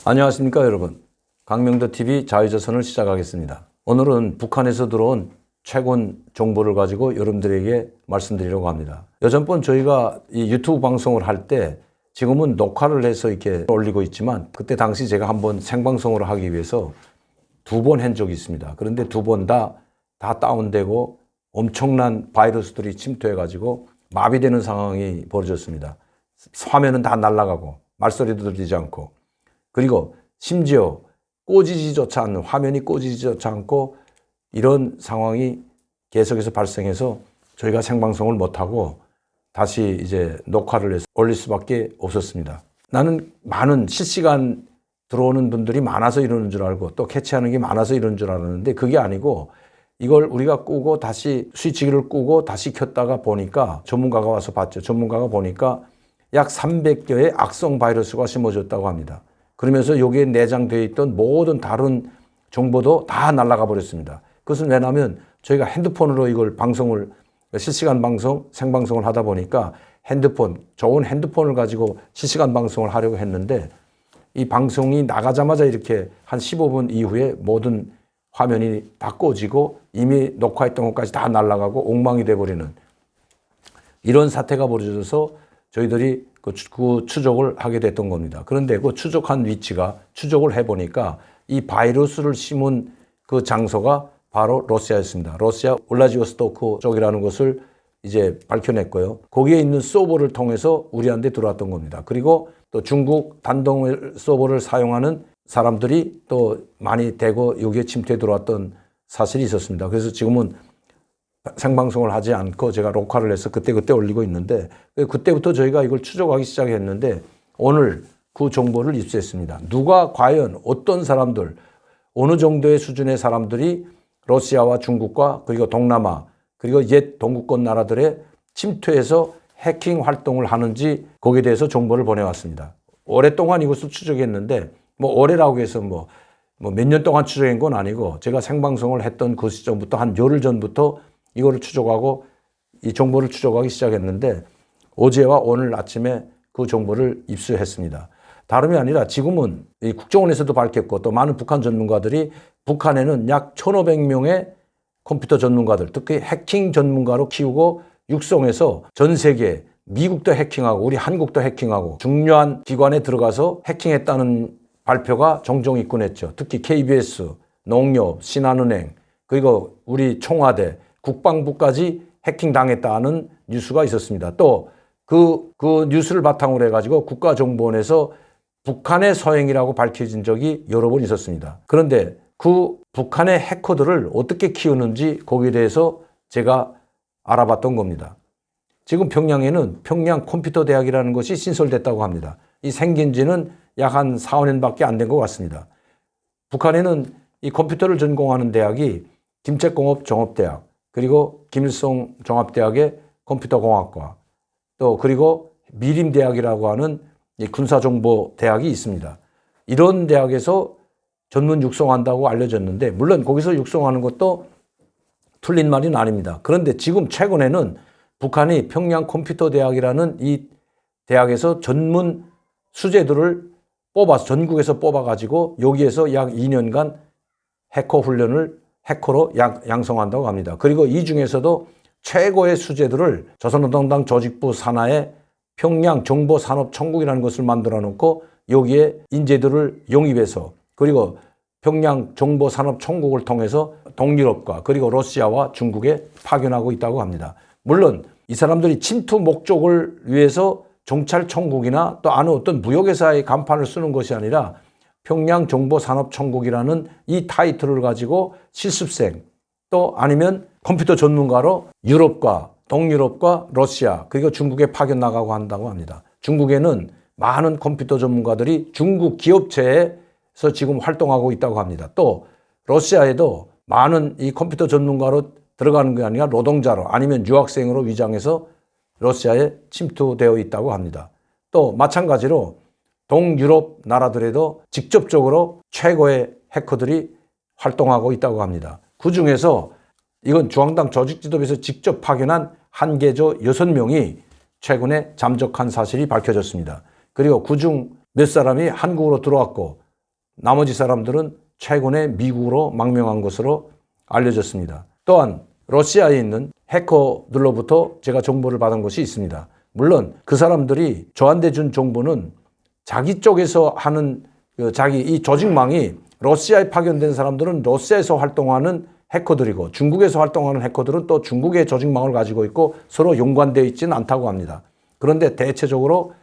안녕하십니까 여러분. 강명도TV 자유조선을 시작하겠습니다. 오늘은 북한에서 들어온 최근 정보를 가지고 여러분들에게 말씀드리려고 합니다. 여전번 저희가 이 유튜브 방송을 할 때 지금은 녹화를 해서 이렇게 올리고 있지만 그때 당시 제가 한번 생방송을 하기 위해서 2번 한 적이 있습니다. 그런데 2번 다 다운되고 엄청난 바이러스들이 침투해가지고 마비되는 상황이 벌어졌습니다. 화면은 다 날아가고 말소리도 들리지 않고, 그리고 심지어 꺼지지조차 않는, 화면이 꺼지지조차 않고 이런 상황이 계속해서 발생해서 저희가 생방송을 못하고 다시 이제 녹화를 해서 올릴 수밖에 없었습니다. 나는 많은 실시간 들어오는 분들이 많아서 이러는 줄 알고 또 캐치하는 게 많아서 이러는 줄 알았는데 그게 아니고, 이걸 우리가 끄고 다시 스위치기를 끄고 다시 켰다가 보니까 전문가가 와서 봤죠. 전문가가 보니까 약 300개의 악성 바이러스가 심어졌다고 합니다. 그러면서 여기에 내장되어 있던 모든 다른 정보도 다 날아가 버렸습니다. 그것은 왜냐하면 저희가 핸드폰으로 이걸 방송을, 실시간 방송, 생방송을 하다 보니까 핸드폰, 좋은 핸드폰을 가지고 실시간 방송을 하려고 했는데 이 방송이 나가자마자 이렇게 한 15분 이후에 모든 화면이 다 꺼지고 이미 녹화했던 것까지 다 날아가고 엉망이 돼버리는 이런 사태가 벌어져서 저희들이 그 추적을 하게 됐던 겁니다. 그런데 그 추적한 위치가, 추적을 해보니까 이 바이러스를 심은 그 장소가 바로 러시아였습니다. 러시아 울라디오스토크 쪽이라는 것을 이제 밝혀냈고요. 거기에 있는 서버를 통해서 우리한테 들어왔던 겁니다. 그리고 또 중국 단독 서버를 사용하는 사람들이 또 많이 되고 여기에 침투해 들어왔던 사실이 있었습니다. 그래서 지금은 생방송을 하지 않고 제가 녹화를 해서 그때그때 올리고 있는데, 그때부터 저희가 이걸 추적하기 시작했는데 오늘 그 정보를 입수했습니다. 누가 과연 어떤 사람들, 어느 정도의 수준의 사람들이 러시아와 중국과 그리고 동남아 그리고 옛 동구권 나라들에 침투해서 해킹 활동을 하는지 거기에 대해서 정보를 보내왔습니다. 오랫동안 이것을 추적했는데 뭐 올해라고 해서 뭐 몇 년 동안 추적한 건 아니고, 제가 생방송을 했던 그 시점부터 한 열흘 전부터 이거를 추적하고 이 정보를 추적하기 시작했는데 어제와 오늘 아침에 그 정보를 입수했습니다. 다름이 아니라 지금은 이 국정원에서도 밝혔고 또 많은 북한 전문가들이 북한에는 약 1,500명의 컴퓨터 전문가들, 특히 해킹 전문가로 키우고 육성해서 전 세계, 미국도 해킹하고 우리 한국도 해킹하고 중요한 기관에 들어가서 해킹했다는 발표가 종종 있곤 했죠. 특히 KBS, 농협, 신한은행, 그리고 우리 청와대, 국방부까지 해킹당했다는 뉴스가 있었습니다. 또 그 뉴스를 바탕으로 해가지고 국가정보원에서 북한의 서행이라고 밝혀진 적이 여러 번 있었습니다. 그런데 그 북한의 해커들을 어떻게 키우는지 거기에 대해서 제가 알아봤던 겁니다. 지금 평양에는 평양 컴퓨터 대학이라는 것이 신설됐다고 합니다. 이 생긴 지는 약 한 4, 5년밖에 안 된 것 같습니다. 북한에는 이 컴퓨터를 전공하는 대학이 김책공업 종합대학, 그리고 김일성 종합대학의 컴퓨터공학과, 또 그리고 미림대학이라고 하는 군사정보대학이 있습니다. 이런 대학에서 전문 육성한다고 알려졌는데, 물론 거기서 육성하는 것도 틀린 말은 아닙니다. 그런데 지금 최근에는 북한이 평양 컴퓨터대학이라는 이 대학에서 전문 수재들을 뽑아서, 전국에서 뽑아가지고 여기에서 약 2년간 해커 훈련을 해커로 양성한다고 합니다. 그리고 이 중에서도 최고의 수재들을 조선노동당 조직부 산하에 평양 정보산업천국이라는 것을 만들어 놓고 여기에 인재들을 영입해서, 그리고 평양 정보산업천국을 통해서 동유럽과 그리고 러시아와 중국에 파견하고 있다고 합니다. 물론 이 사람들이 침투 목적을 위해서 정찰천국이나 또 어느 어떤 무역회사의 간판을 쓰는 것이 아니라 평양정보산업천국이라는 이 타이틀을 가지고 실습생, 또 아니면 컴퓨터 전문가로 유럽과 동유럽과 러시아 그리고 중국에 파견 나가고 한다고 합니다. 중국에는 많은 컴퓨터 전문가들이 중국 기업체에서 지금 활동하고 있다고 합니다. 또 러시아에도 많은 이 컴퓨터 전문가로 들어가는 게 아니라 노동자로 아니면 유학생으로 위장해서 러시아에 침투되어 있다고 합니다. 또 마찬가지로 동유럽 나라들에도 직접적으로 최고의 해커들이 활동하고 있다고 합니다. 그 중에서 이건 중앙당 조직지도부에서 직접 파견한 한계조 6명이 최근에 잠적한 사실이 밝혀졌습니다. 그리고 그중 몇 사람이 한국으로 들어왔고 나머지 사람들은 최근에 미국으로 망명한 것으로 알려졌습니다. 또한 러시아에 있는 해커들로부터 제가 정보를 받은 것이 있습니다. 물론 그 사람들이 저한테 준 정보는 자기 쪽에서 하는 자기 이 조직망이 러시아에 파견된 사람들은 러시아에서 활동하는 해커들이고 중국에서 활동하는 해커들은 또 중국의 조직망을 가지고 있고 서로 연관되어 있지는 않다고 합니다. 그런데 대체적으로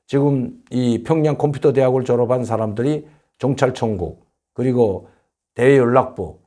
지금 이 평양 컴퓨터 대학을 졸업한 사람들이 경찰청국 그리고 대연락부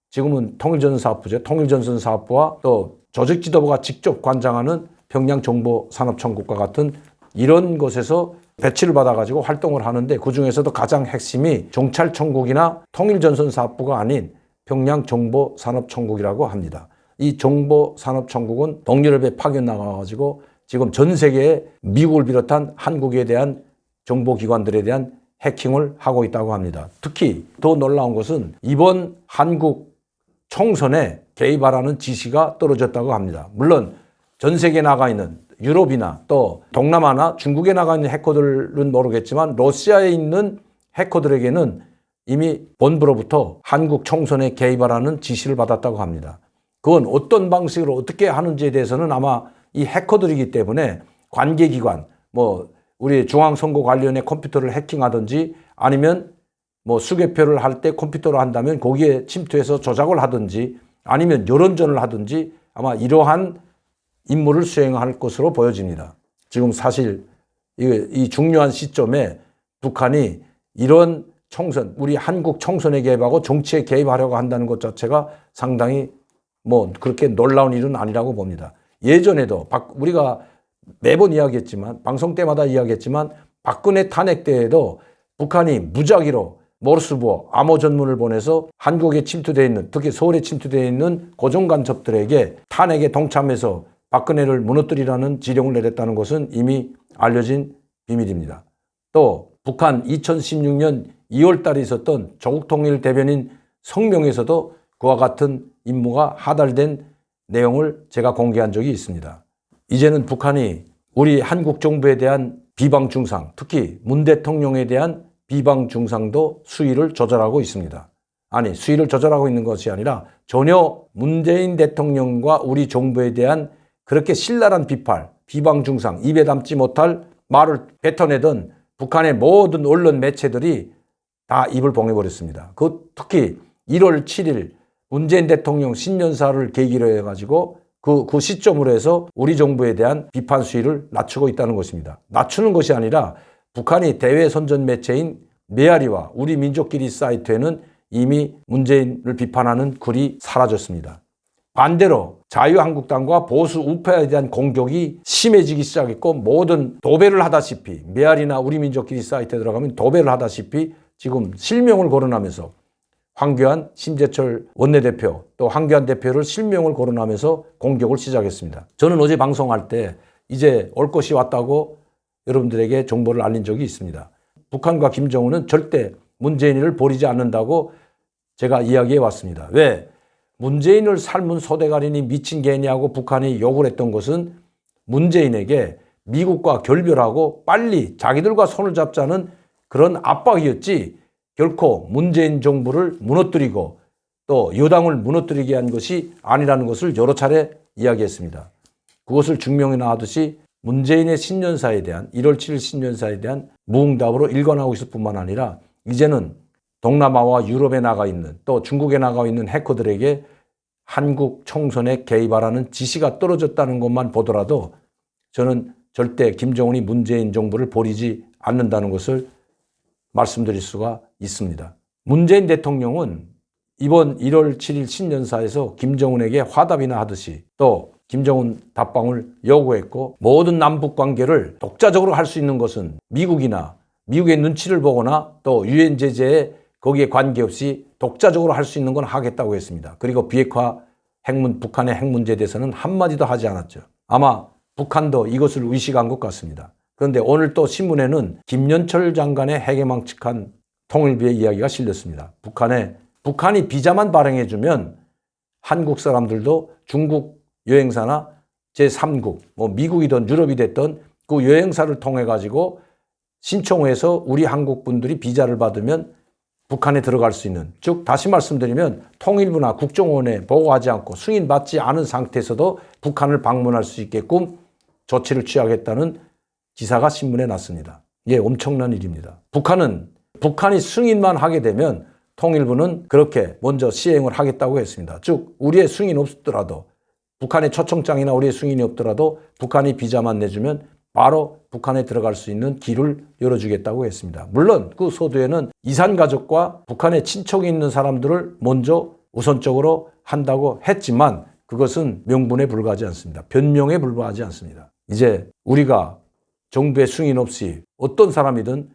지금은 통일전선사업부죠. 통일전선사업부와 또 조직지도부가 직접 관장하는 평양정보산업청국과 같은 이런 곳에서 배치를 받아가지고 활동을 하는데 그중에서도 가장 핵심이 경찰청국이나 통일전선사업부가 아닌 평양정보산업청국이라고 합니다. 이 정보산업청국은 동유럽에 파견 나가가지고 지금 전 세계에 미국을 비롯한 한국에 대한 정보기관들에 대한 해킹을 하고 있다고 합니다. 특히 더 놀라운 것은 이번 한국 총선에 개입하라는 지시가 떨어졌다고 합니다. 물론 전 세계에 나가 있는 유럽이나 또 동남아나 중국에 나가 있는 해커들은 모르겠지만 러시아에 있는 해커들에게는 이미 본부로부터 한국 총선에 개입하라는 지시를 받았다고 합니다. 그건 어떤 방식으로 어떻게 하는지에 대해서는 아마 이 해커들이기 때문에 관계기관, 우리 중앙선거관리위원회 컴퓨터를 해킹하든지 아니면 수개표를 할 때 컴퓨터로 한다면 거기에 침투해서 조작을 하든지 아니면 여론전을 하든지 아마 이러한 임무를 수행할 것으로 보여집니다. 지금 사실 이 중요한 시점에 북한이 이런 총선, 우리 한국 총선에 개입하고 정치에 개입하려고 한다는 것 자체가 상당히 그렇게 놀라운 일은 아니라고 봅니다. 예전에도 우리가 매번 이야기했지만 방송 때마다 이야기했지만 박근혜 탄핵 때에도 북한이 무작위로 모르스부호 암호 전문을 보내서 한국에 침투되어 있는 특히 서울에 침투되어 있는 고정간첩들에게 탄핵에 동참해서 박근혜를 무너뜨리라는 지령을 내렸다는 것은 이미 알려진 비밀입니다. 또 북한 2016년 2월 달에 있었던 조국통일 대변인 성명에서도 그와 같은 임무가 하달된 내용을 제가 공개한 적이 있습니다. 이제는 북한이 우리 한국 정부에 대한 비방 중상, 특히 문 대통령에 대한 비방 중상도 수위를 조절하고 있습니다. 아니, 수위를 조절하고 있는 것이 아니라 전혀 문재인 대통령과 우리 정부에 대한 그렇게 신랄한 비방 중상, 입에 담지 못할 말을 뱉어내던 북한의 모든 언론 매체들이 다 입을 봉해버렸습니다. 특히 1월 7일 문재인 대통령 신년사를 계기로 해가지고 그 시점으로 해서 우리 정부에 대한 비판 수위를 낮추고 있다는 것입니다. 낮추는 것이 아니라 북한이 대외 선전 매체인 메아리와 우리 민족끼리 사이트에는 이미 문재인을 비판하는 글이 사라졌습니다. 반대로 자유한국당과 보수 우파에 대한 공격이 심해지기 시작했고 모든 도배를 하다시피 메아리나 우리 민족끼리 사이트에 들어가면 도배를 하다시피 지금 실명을 거론하면서 황교안, 심재철 원내대표 또 황교안 대표를 실명을 거론하면서 공격을 시작했습니다. 저는 어제 방송할 때 이제 올 것이 왔다고 여러분들에게 정보를 알린 적이 있습니다. 북한과 김정은은 절대 문재인을 버리지 않는다고 제가 이야기해 왔습니다. 왜? 문재인을 삶은 소대가리니 미친 개냐고 북한이 욕을 했던 것은 문재인에게 미국과 결별하고 빨리 자기들과 손을 잡자는 그런 압박이었지 결코 문재인 정부를 무너뜨리고 또 여당을 무너뜨리게 한 것이 아니라는 것을 여러 차례 이야기했습니다. 그것을 증명해 나가듯이 문재인의 신년사에 대한 1월 7일 신년사에 대한 무응답으로 일관하고 있을 뿐만 아니라 이제는 동남아와 유럽에 나가 있는 또 중국에 나가 있는 해커들에게 한국 총선에 개입하라는 지시가 떨어졌다는 것만 보더라도 저는 절대 김정은이 문재인 정부를 버리지 않는다는 것을 말씀드릴 수가 있습니다. 문재인 대통령은 이번 1월 7일 신년사에서 김정은에게 화답이나 하듯이 또 김정은 답방을 요구했고 모든 남북 관계를 독자적으로 할 수 있는 것은 미국이나 미국의 눈치를 보거나 또 유엔 제재에 거기에 관계없이 독자적으로 할 수 있는 건 하겠다고 했습니다. 그리고 비핵화 북한의 핵 문제에 대해서는 한마디도 하지 않았죠. 아마 북한도 이것을 의식한 것 같습니다. 그런데 오늘 또 신문에는 김연철 장관의 핵에 망측한 통일부의 이야기가 실렸습니다. 북한이 비자만 발행해주면 한국 사람들도 중국 여행사나 제3국, 미국이든 유럽이 됐던 그 여행사를 통해 가지고 신청해서 우리 한국 분들이 비자를 받으면 북한에 들어갈 수 있는, 즉 다시 말씀드리면 통일부나 국정원에 보고하지 않고 승인받지 않은 상태에서도 북한을 방문할 수 있게끔 조치를 취하겠다는 기사가 신문에 났습니다. 이게 엄청난 일입니다. 북한이 승인만 하게 되면 통일부는 그렇게 먼저 시행을 하겠다고 했습니다. 즉 우리의 승인 없더라도, 북한의 초청장이나 우리의 승인이 없더라도 북한이 비자만 내주면 바로 북한에 들어갈 수 있는 길을 열어주겠다고 했습니다. 물론 그 서두에는 이산가족과 북한에 친척이 있는 사람들을 먼저 우선적으로 한다고 했지만 그것은 명분에 불과하지 않습니다. 변명에 불과하지 않습니다. 이제 우리가 정부의 승인 없이 어떤 사람이든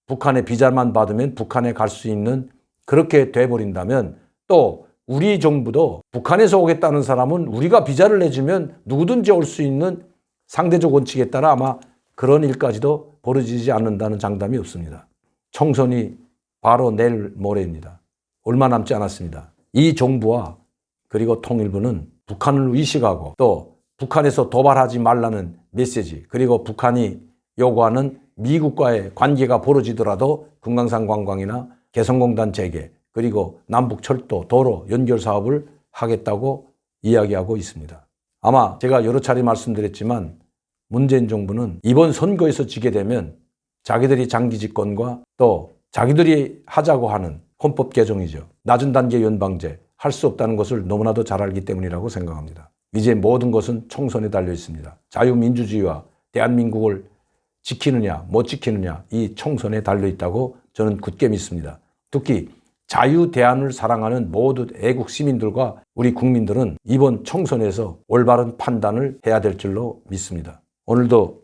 북한의 비자만 받으면 북한에 갈 수 있는, 그렇게 돼버린다면 또 우리 정부도 북한에서 오겠다는 사람은 우리가 비자를 내주면 누구든지 올 수 있는 상대적 원칙에 따라 아마 그런 일까지도 벌어지지 않는다는 장담이 없습니다. 총선이 바로 내일 모레입니다. 얼마 남지 않았습니다. 이 정부와 그리고 통일부는 북한을 의식하고 또 북한에서 도발하지 말라는 메시지, 그리고 북한이 요구하는 미국과의 관계가 벌어지더라도 금강산 관광이나 개성공단 재개, 그리고 남북철도 도로 연결 사업을 하겠다고 이야기하고 있습니다. 아마 제가 여러 차례 말씀드렸지만 문재인 정부는 이번 선거에서 지게 되면 자기들이 장기 집권과 또 자기들이 하자고 하는 헌법 개정이죠, 낮은 단계 연방제 할 수 없다는 것을 너무나도 잘 알기 때문이라고 생각합니다. 이제 모든 것은 총선에 달려 있습니다. 자유민주주의와 대한민국을 지키느냐 못 지키느냐, 이 총선에 달려 있다고 저는 굳게 믿습니다. 특히 자유대한을 사랑하는 모든 애국 시민들과 우리 국민들은 이번 총선에서 올바른 판단을 해야 될 줄로 믿습니다. 오늘도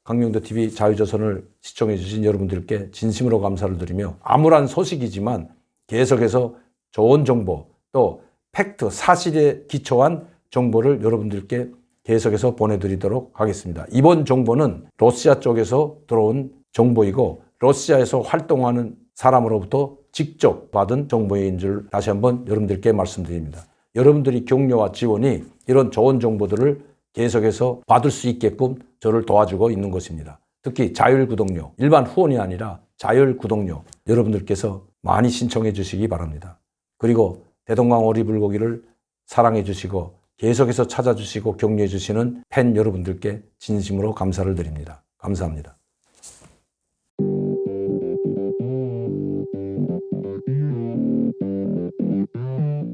강명도TV 자유조선을 시청해 주신 여러분들께 진심으로 감사를 드리며, 암울한 소식이지만 계속해서 좋은 정보, 또 팩트, 사실에 기초한 정보를 여러분들께 계속해서 보내드리도록 하겠습니다. 이번 정보는 러시아 쪽에서 들어온 정보이고 러시아에서 활동하는 사람으로부터 직접 받은 정보인 줄 다시 한번 여러분들께 말씀드립니다. 여러분들이 격려와 지원이 이런 좋은 정보들을 계속해서 받을 수 있게끔 저를 도와주고 있는 것입니다. 특히 자율구독료, 일반 후원이 아니라 자율구독료 여러분들께서 많이 신청해 주시기 바랍니다. 그리고 대동강 오리불고기를 사랑해 주시고 계속해서 찾아주시고 격려해 주시는 팬 여러분들께 진심으로 감사를 드립니다. 감사합니다.